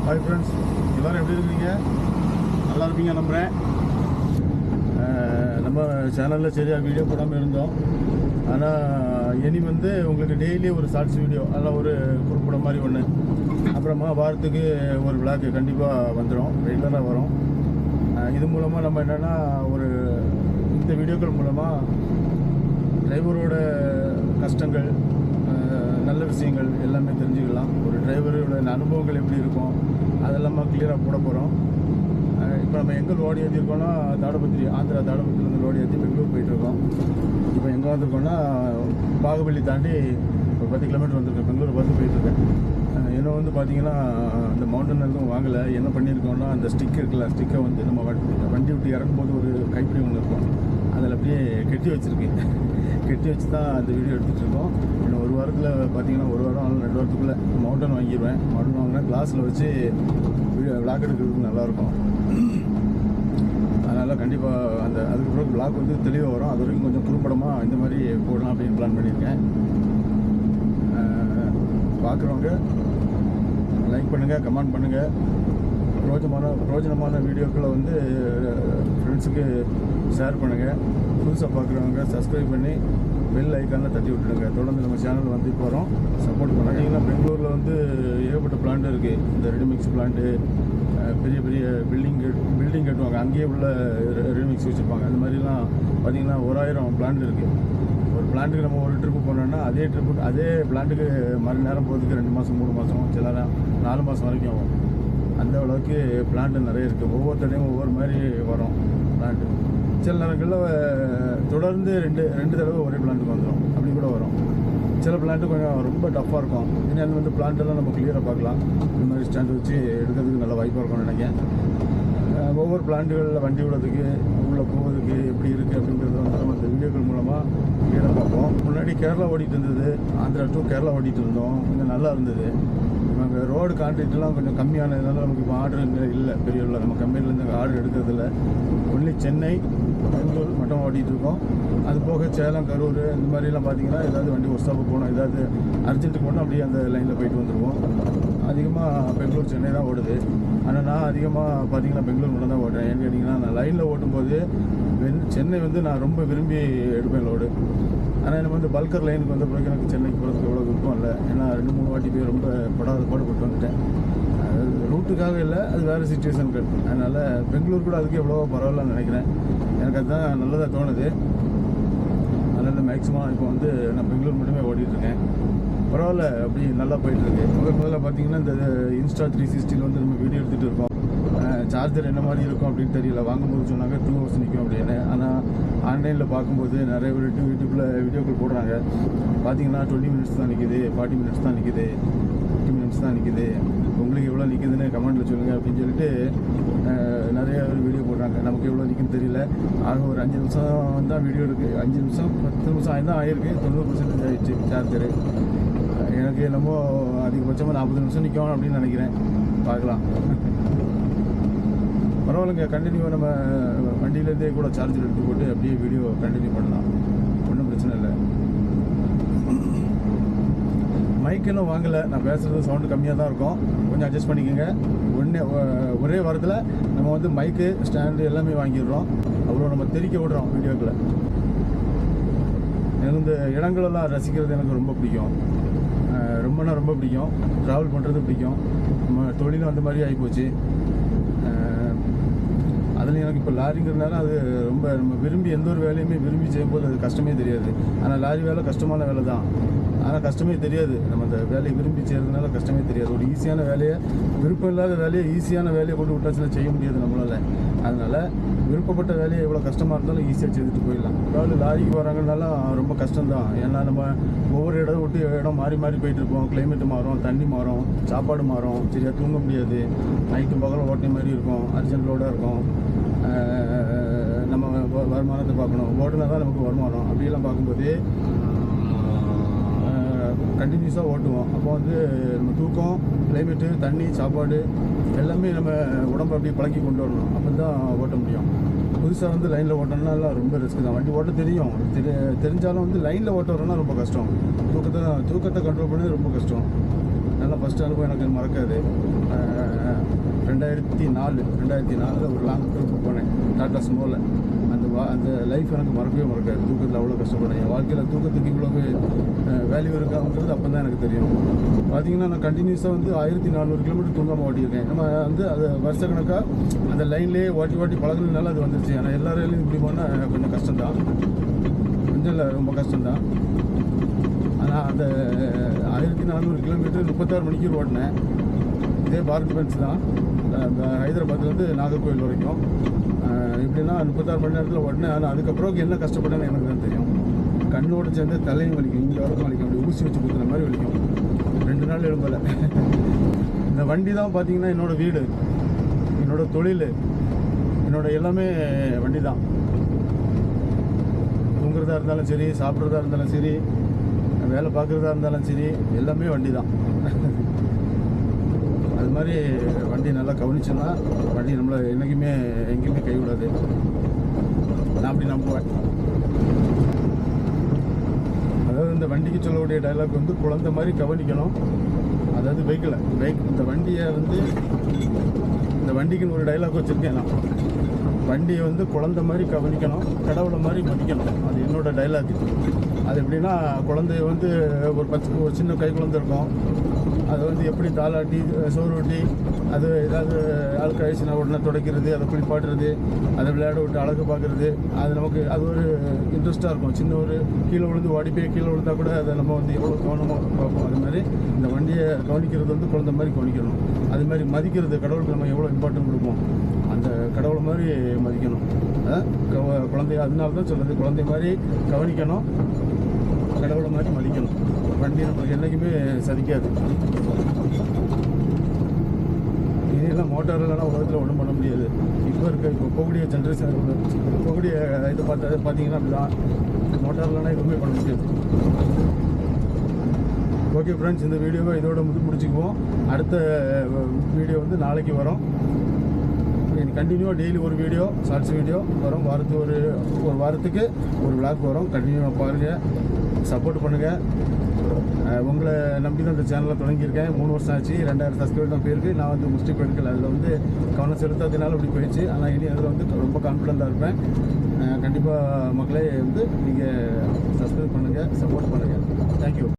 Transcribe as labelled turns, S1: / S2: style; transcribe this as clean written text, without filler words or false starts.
S1: Hi friends, எல்லோரும் எப்படி இருக்கீங்க? நல்லா இருப்பீங்க நம்புகிறேன். நம்ம சேனலில் சரியாக வீடியோ போடாமல் இருந்தோம். ஆனால் இனி உங்களுக்கு டெய்லி ஒரு ஷார்ட்ஸ் வீடியோ, அதெல்லாம் ஒரு குறிப்பிட மாதிரி ஒன்று, அப்புறமா வாரத்துக்கு ஒரு விளாக்கு கண்டிப்பாக வந்துடும், ரெகுலராக வரும். இது மூலமாக நம்ம என்னென்னா இந்த வீடியோக்கள் மூலமாக டிரைவரோட கஷ்டங்கள், நல்ல விஷயங்கள் எல்லாமே தெரிஞ்சுக்கலாம். ஒரு டிரைவரோட அனுபவங்கள் எப்படி இருக்கும் அதெல்லாம் கிளியராக போட போகிறோம். இப்போ நம்ம எங்கே லோடு ஏற்றிருக்கோன்னா தாடபத்திரி, ஆந்திரா தாடபத்திரிலேருந்து லோடு ஏற்றி பெங்களூர் போயிட்டுருக்கோம். இப்போ எங்கே வந்திருக்கோன்னா பாகுபலி தாண்டி ஒரு 10 கிலோமீட்டர் வந்திருக்கேன். பெங்களூர் பார்த்து போயிட்டுருக்கேன். என்ன பார்த்தீங்கன்னா அந்த மவுண்டன் எதுவும் வாங்கலை. என்ன பண்ணியிருக்கோன்னா அந்த ஸ்டிக் இருக்குல்ல, ஸ்டிக்கை நம்ம வண்டி விட்டு இறக்கும்போது ஒரு கைப்பிடி ஒன்று இருக்கும், அதில் அப்படியே கெட்டி வச்சுருக்கேன். கெட்டி வச்சு தான் அந்த வீடியோ எடுத்துகிட்ருக்கோம். இன்னும் ஒரு வாரத்தில் பார்த்தீங்கன்னா, ஒரு வாரம் 2 வாரத்துக்குள்ளே மவுண்டன் வாங்கிடுவேன். மவுண்டன் வாங்கினா கிளாஸில் வச்சு விளாக் எடுக்கிறதுக்கு நல்லாயிருக்கும். அதனால் கண்டிப்பாக அதுக்கப்புறம் விளாக் தெளிவாக வரும். அது வரைக்கும் கொஞ்சம் குறும்படமாக இந்த மாதிரி போடலாம் அப்படின்னு பிளான் பண்ணியிருக்கேன். பார்க்குறவங்க லைக் பண்ணுங்கள், கமெண்ட் பண்ணுங்கள். பிரோஜனமான வீடியோக்களை ஃப்ரெண்ட்ஸுக்கு ஷேர் பண்ணுங்கள். புதுசாக பார்க்குறவங்க சப்ஸ்கிரைப் பண்ணி பெல் ஐக்கானில் தட்டி விட்டுடுங்க. தொடர்ந்து நம்ம சேனல் வந்துட்டு வரோம், சப்போர்ட் பண்ணிங்கன்னா. பெங்களூரில் ஏகப்பட்ட பிளான்ட் இருக்குது. இந்த ரெடிமிக்ஸ் பிளான்ட்டு, பெரிய பெரிய பில்டிங் கட்டுவாங்க, அங்கேயே உள்ள ரெடிமிக்ஸ் வச்சுருப்பாங்க. அந்த மாதிரிலாம் பார்த்திங்கன்னா 1000 பிளான்ட் இருக்குது. ஒரு பிளான்ட்டுக்கு நம்ம ஒரு ட்ரிப்பு போனோன்னா அதே பிளான்ட்டுக்கு மறு நேரம் போகிறதுக்கு 2 மாதம் 3 மாதம், சில 4 மாதம் வரைக்கும் ஆகும். அந்த அளவுக்கு பிளான்ட்டு நிறைய இருக்குது. ஒவ்வொருத்தரையும் ஒவ்வொரு மாதிரி வரும் பிளான்ட்டு. சில நேரங்களில் தொடர்ந்து ரெண்டு தடவை ஒரே பிளான்ட்டுக்கு வந்துடும், அப்படி கூட வரும். சில பிளான்ட்டு கொஞ்சம் ரொம்ப டஃப்பாக இருக்கும். இன்னும் பிளான்ட்டெல்லாம் நம்ம கிளியராக பார்க்கலாம். இந்த மாதிரி ஸ்டாண்ட் வச்சு எடுக்கிறதுக்கு நல்ல வாய்ப்பாக இருக்கும்னு நினைக்கிறேன். ஒவ்வொரு பிளான்ட்டுகளில் வண்டி விடுறதுக்கு, உள்ளே போகிறதுக்கு எப்படி இருக்குது அப்படிங்கிறத நம்ம இந்த வீடியோக்கள் மூலமாக கிளியராக பார்ப்போம். முன்னாடி கேரளா ஓடிட்டு இருந்தது, ஆந்திரா டு கேரளா ஓடிட்டு இருந்தோம். கொஞ்சம் நல்லா இருந்தது. நமக்கு ரோடு கான்ட்ராக்ட்லாம் கொஞ்சம் கம்மியானதுனால நமக்கு இப்போ ஆர்டர் இல்லை, பெரிய இல்லை. நம்ம கம்பெனிலேருந்து ஆர்டர் எடுக்கிறதில்ல. ஒன்லி சென்னை, பெங்களூர் மட்டும் ஓட்டிகிட்டு இருக்கோம். அது போக சேலம், கரூர் இந்த மாதிரிலாம் பார்த்திங்கன்னா ஏதாவது வண்டி ஒரு ஸ்டாப்பு போகணும், ஏதாவது அர்ஜென்ட்டுக்கு போனால் அப்படியே அந்த லைனில் போயிட்டு வந்துடுவோம். அதிகமாக பெங்களூர், சென்னை தான் ஓடுது. ஆனால் நான் அதிகமாக பார்த்திங்கன்னா பெங்களூர் மட்டும் தான் ஓட்டுறேன். ஏன்னு கேட்டிங்கன்னா, நான் லைனில் ஓட்டும்போது சென்னை நான் ரொம்ப விரும்பி எடுப்பேன் லோடு. ஆனால் எனக்கு பல்கர் லைனுக்கு பிறகு எனக்கு சென்னைக்கு போகிறதுக்கு எவ்வளோ விருப்பம் இல்லை. ஏன்னா 2-3 வாட்டி போய் ரொம்ப பாடுபட்டு வந்துட்டேன். ரூட்டுக்காக இல்லை, அது வேறு சிச்சுவேஷனுக்கு. அதனால் பெங்களூர் கூட அதுக்கு எவ்வளோ பரவாயில்லன்னு நினைக்கிறேன். எனக்கு அதுதான் நல்லதாக தோணுது. அதனால் மேக்ஸிமம் இப்போ நான் பெங்களூர் மட்டுமே ஓடிட்டுருக்கேன். பரவாயில்ல, அப்படி நல்லா போயிட்டுருக்கு. முதல்ல பார்த்தீங்கன்னா இந்த இன்ஸ்டா 360 நம்ம வீடியோ எடுத்துகிட்டு இருக்கோம். சார்ஜர் என்ன மாதிரி இருக்கும் அப்படின்னு தெரியல. வாங்கும்போது சொன்னாங்க 2 hours நிற்கும் அப்படின்னு. ஆனால் ஆன்லைனில் பார்க்கும்போது நிறைய பேர் யூடியூப்பில் வீடியோக்கள் போடுறாங்க. பார்த்தீங்கன்னா 20 minutes தான் நிற்கிது, 40 minutes தான் நிற்கிது, 50 minutes தான் நிற்கிது. உங்களுக்கு எவ்வளோ நிற்கிதுன்னு கமெண்ட்டில் சொல்லுங்கள் அப்படின்னு சொல்லிட்டு நிறைய வீடியோ போடுறாங்க. நமக்கு எவ்வளோ நிற்குன்னு தெரியல. ஆக ஒரு 5 நிமிஷம் தான் வீடியோ இருக்குது. 5 நிமிஷம் 10 நிமிஷம் தான் ஆகிருக்கு. 90% ஆகிடுச்சு சார்ஜரு. எனக்கு என்னமோ அதிகபட்சமாக 40 நிமிஷம் நிற்கும் அப்படின்னு நினைக்கிறேன். பார்க்கலாம். பரவாயில்லைங்க, கண்டினியூவாக நம்ம வண்டியிலேருந்தே கூட சார்ஜர் எடுத்து போட்டு அப்படியே வீடியோ கண்டினியூ பண்ணலாம், ஒன்றும் பிரச்சனை இல்லை. மைக்கெல்லாம் வாங்கலை. நான் பேசுகிறது சவுண்டு கம்மியாக தான் இருக்கும், கொஞ்சம் அட்ஜஸ்ட் பண்ணிக்கோங்க. ஒரே வாரத்தில் நம்ம மைக்கு, ஸ்டாண்டு எல்லாமே வாங்கிடுறோம். அவ்வளோ நம்ம தெரிக்க விடுறோம் வீடியோக்களை. எனக்கு இந்த இடங்களெல்லாம் ரசிக்கிறது எனக்கு ரொம்ப பிடிக்கும். ரொம்ப பிடிக்கும். ட்ராவல் பண்ணுறது பிடிக்கும். நம்ம தொழிலும் அந்த மாதிரி ஆகிப்போச்சு. அதில் எனக்கு இப்போ லாரிங்கிறதுனால அது ரொம்ப நம்ம விரும்பி எந்த ஒரு வேலையுமே விரும்பி செய்யும்போது அது கஷ்டமே தெரியாது. ஆனால் லாரி வேலை கஷ்டமான வேலை தான், ஆனால் கஷ்டமே தெரியாது. நம்ம அந்த வேலையை விரும்பி செய்கிறதுனால கஷ்டமே தெரியாது. ஒரு ஈஸியான வேலையை, விருப்பம் இல்லாத வேலையை ஈஸியான வேலையை கொண்டு விட்டாச்சுன்னா செய்ய முடியாது நம்மளால். அதனால் விருப்பப்பட்ட வேலையை எவ்வளோ கஷ்டமாக இருந்தாலும் ஈஸியாக செய்துட்டு போயிடலாம். அதாவது லாரிக்கு வராங்கனாலும் ரொம்ப கஷ்டம்தான். ஏன்னா நம்ம ஒவ்வொரு இடம் விட்டு இடம் மாறி போயிட்டுருப்போம். கிளைமேட்டு மாறும், தண்ணி மாறும், சாப்பாடு மாறும், சரியாக தூங்க முடியாது. நைட்டு பகலும் ஓட்டின மாதிரி இருக்கும், அர்ஜென்ட் லோடாக இருக்கும். நம்ம வருமானத்தை பார்க்கணும், ஓட்டுனா தான் நமக்கு வருமானம். அப்படியெல்லாம் பார்க்கும்போது கண்டினியூஸாக ஓட்டுவோம். அப்போ நம்ம தூக்கம், கிளைமேட்டு, தண்ணி, சாப்பாடு எல்லாமே நம்ம உடம்பை அப்படியே பழக்கி கொண்டு வரணும். அப்போ தான் ஓட்ட முடியும். புதுசாக லைனில் ஓட்டணும்னா ரொம்ப ரிஸ்க் தான். வண்டி ஓட்ட தெரிஞ்சாலும் லைனில் ஓட்ட வரணும்னா ரொம்ப கஷ்டம். தூக்கத்தை கண்ட்ரோல் பண்ணது ரொம்ப கஷ்டம். அதனால் ஃபஸ்ட் அனுபவம் எனக்கு மறக்காது. 2004 ஒரு லாங் ட்ரிப் போனேன் டாட்டா சுமோவில். அந்த லைஃப் எனக்கு மறக்கவே மறக்காது. தூக்கத்தில் அவ்வளோ கஷ்டப்பட்டேன். என் வாழ்க்கையில் தூக்கத்துக்கு இவ்வளவு வேல்யூ இருக்காங்கிறது அப்போ தான் எனக்கு தெரியும். பார்த்தீங்கன்னா நான் கண்டினியூஸாக வந்து 1400 கிலோமீட்டர் தூங்காமல் ஓட்டியிருக்கேன். நம்ம வந்து அது வருஷக்கணக்காக அந்த லைன்லேயே ஓட்டி பழகுனதுனால அது வந்துருச்சு. ஆனால் எல்லா ரயிலையும் இப்படி போனால் கொஞ்சம் கஷ்டம்தான், கொஞ்சம் இல்லை ரொம்ப கஷ்டம்தான். ஆனால் அந்த 1400 கிலோமீட்டர் 36 மணிக்கு ஓட்டினேன். இதே பாரத் பென்ஸ் தான், ஹைதராபாத்லேருந்து நாகர்கோவில் வரைக்கும். இப்படின்னா 36 மணி நேரத்தில் ஓட்டினேன். ஆனால் அதுக்கப்புறம் என்ன கஷ்டப்பட்டேன்னு எனக்கு தான் தெரியும். கண்ணோடு சேர்ந்து தலையும் வலிக்கும், இங்கே வரைக்கும் வலிக்கும், அப்படி ஊசி வச்சு குத்துன மாதிரி வலிக்கும். 2 நாள் எழும்பலை. இந்த வண்டி தான் பார்த்தீங்கன்னா என்னோடய வீடு, என்னோடய தொழில், என்னோடய எல்லாமே வண்டி தான். தூங்குறதா இருந்தாலும் சரி, சாப்பிட்றதா இருந்தாலும் சரி, வேலை பார்க்குறதா இருந்தாலும் சரி, எல்லாமே வண்டி தான். அது மாதிரி வண்டி நல்லா கவனிச்சோன்னா வண்டி நம்மளை என்றைக்குமே எங்கேயுமே கைவிடாது. நான் அப்படி நம்புவேன். அதாவது இந்த வண்டிக்கு சொல்லக்கூடிய டைலாக் வந்து குழந்தை மாதிரி கவனிக்கணும். அதாவது இந்த வண்டியை வந்து இந்த வண்டிக்குன்னு ஒரு டைலாக் வச்சுருக்கேன் நான். வண்டியை வந்து குழந்தை மாதிரி கவனிக்கணும், கடவுளை மாதிரி மதிக்கணும். அது என்னோடய டைலாக். அது எப்படின்னா, குழந்தைய வந்து ஒரு சின்ன கை குழந்தை இருக்கும், அதை வந்து எப்படி தாளாட்டி சோறு ஊட்டி அது ஏதாவது ஆளுக்கு ஆயிடுச்சுன்னா உடனே துடைக்கிறது, அதை குளிப்பாட்டுறது, அதை விளையாட விட்டு அழகு பார்க்குறது, அது நமக்கு அது ஒரு இன்ட்ரெஸ்ட்டாக இருக்கும். சின்ன ஒரு கீழே விழுந்து ஓடி போய் கீழே விழுந்தா கூட அதை நம்ம வந்து எவ்வளோ கவனமாக பார்ப்போம். அது மாதிரி இந்த வண்டியை கவனிக்கிறது வந்து குழந்தை மாதிரி கவனிக்கணும். அது மாதிரி மதிக்கிறது, கடவுளுக்கு நம்ம எவ்வளோ இம்பார்ட்டன்ட் கொடுப்போம், அந்த கடவுளை மாதிரி மதிக்கணும். குழந்தைய அதனால தான் சொல்லுது, குழந்தை மாதிரி கவனிக்கணும், கடவுளை மாதிரி மதிக்கணும். வண்டி நம்மளுக்கு என்றைக்குமே சதிக்காது. இதெல்லாம் மோட்டார் இல்லைனா உலகத்தில் ஒன்றும் பண்ண முடியாது. இப்போ போகக்கூடிய ஜென்ரேஷன், போகக்கூடிய இதை பார்த்தீங்கன்னா அப்படி தான். மோட்டார் இல்லைனா எதுவுமே பண்ண முடியாது. ஓகே ஃப்ரெண்ட்ஸ், இந்த வீடியோவை இதோட முடிச்சுக்குவோம். அடுத்த வீடியோ வந்து நாளைக்கு வரும். கண்டினியூவாக டெய்லி ஒரு வீடியோ, ஷார்ட்ஸ் வீடியோ வரும். ஒரு வாரத்துக்கு ஒரு விளாக் வரும். கண்டினியூவாக பாருங்கள், சப்போர்ட் பண்ணுங்கள். உங்களை நம்பி தான் இந்த சேனலை தொடங்கியிருக்கேன். 3 வருஷம் ஆச்சு. 2000 சப்ஸ்கிரைபர் தான் போயிருக்கு. நான் வந்து மிஸ்டேக் எடுக்கல, அதில் வந்து கவனம் செலுத்தாதனால அப்படி போயிடுச்சு. ஆனால் இனி அதில் வந்து ரொம்ப கான்ஃபிடென்ட்டாக இருப்பேன். கண்டிப்பாக மக்களே வந்து நீங்கள் சப்ஸ்கிரைப் பண்ணுங்கள், சப்போர்ட் பண்ணுங்கள். தேங்க்யூ.